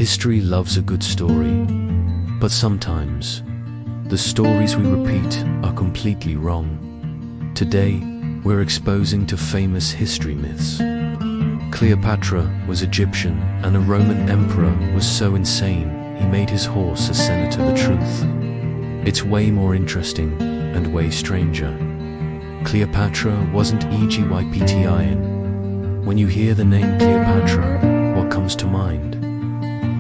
History loves a good story, but sometimes the stories we repeat are completely wrong. Today, we're exposing to famous history myths. Cleopatra was Egyptian, and a Roman emperor was so insane he made his horse a senator. The truth, it's way more interesting and way stranger. Cleopatra wasn't Egyptian. When you hear the name Cleopatra, what comes to mind?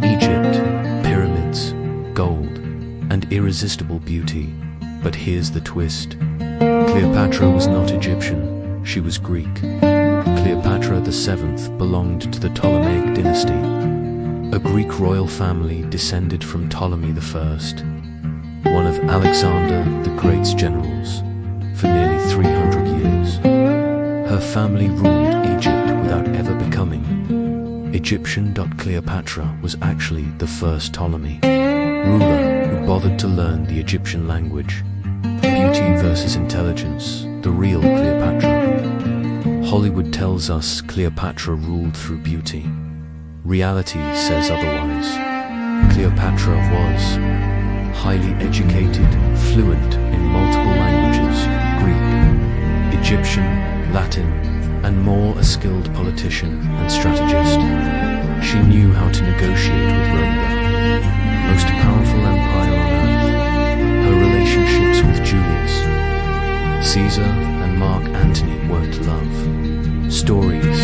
Egypt, pyramids, gold, and irresistible beauty. But here's the twist. Cleopatra was not Egyptian, she was Greek. Cleopatra VII belonged to the Ptolemaic dynasty, a Greek royal family descended from Ptolemy I, one of Alexander the Great's generals, for nearly 300 years. Her family ruled Egypt without ever becoming Egyptian. Cleopatra was actually the first Ptolemy ruler who bothered to learn the Egyptian language. Beauty versus intelligence, the real Cleopatra. Hollywood tells us Cleopatra ruled through beauty. Reality says otherwise. Cleopatra was highly educated, fluent in multiple languages, Greek, Egyptian, Latin, and more a skilled politician and strategist. She knew how to negotiate with Rome, the most powerful empire on earth. Her relationships with Julius Caesar and Mark Antony weren't love stories,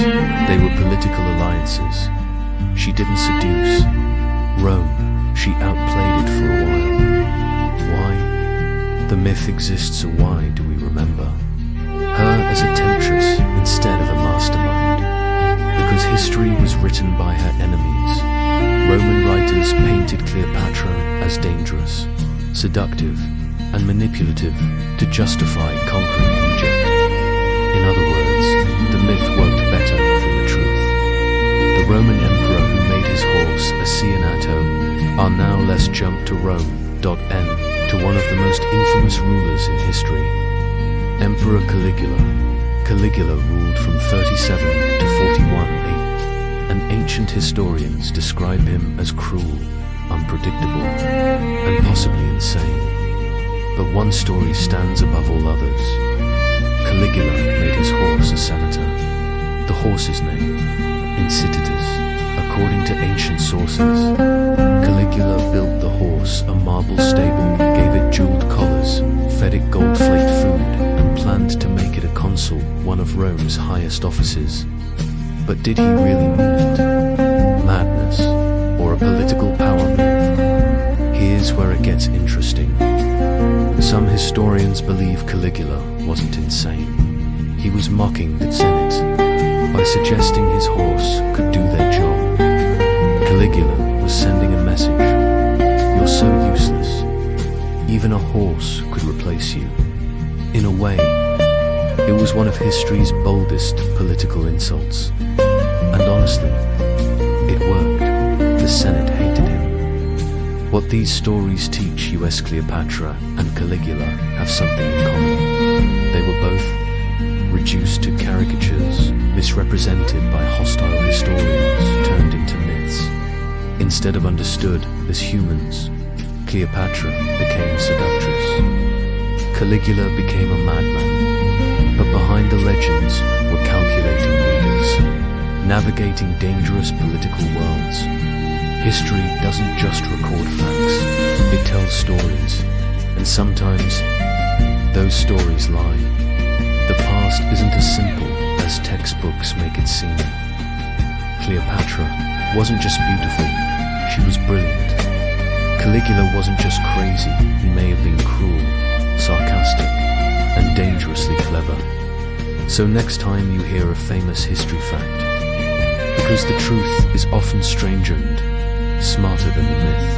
they were political alliances. She didn't seduce Rome, she outplayed it for a while. Why? The myth exists, so why do we remember her as a temptress instead of a mastermind? Because history was written by her enemies. Roman writers painted Cleopatra as dangerous, seductive, and manipulative to justify conquering Egypt. In other words, the myth worked better than the truth. The Roman emperor who made his horse a senator are now let's jump to Rome. To one of the most infamous rulers in history, Emperor Caligula. Caligula ruled from 37 to 41 AD, and ancient historians describe him as cruel, unpredictable, and possibly insane. But one story stands above all others. Caligula made his horse a senator. The horse's name, Incitatus. According to ancient sources, Caligula built the horse a marble stable, gave it jeweled collars, fed it gold-flaked food, and planned to make it a consul, one of Rome's highest offices. But did he really mean it? Madness, or a political power move? Here's where it gets interesting. Some historians believe Caligula wasn't insane. He was mocking the Senate by suggesting his horse could do their job. Caligula was sending a message. You're so useless. Even a horse could replace you. In a way, it was one of history's boldest political insults. And honestly, it worked. The Senate hated him. What these stories teach US Cleopatra and Caligula have something in common. They were both reduced to caricatures, misrepresented by hostile historians, turned into myths. Instead of understood as humans, Cleopatra became a seductress. Caligula became a madman. But behind the legends were calculating leaders, navigating dangerous political worlds. History doesn't just record facts, it tells stories. And sometimes, those stories lie. The past isn't as simple as textbooks make it seem. Cleopatra wasn't just beautiful, she was brilliant. Caligula wasn't just crazy, he may have been cruel, sarcastic, and dangerously clever. So next time you hear a famous history fact, because the truth is often stranger and smarter than the myth,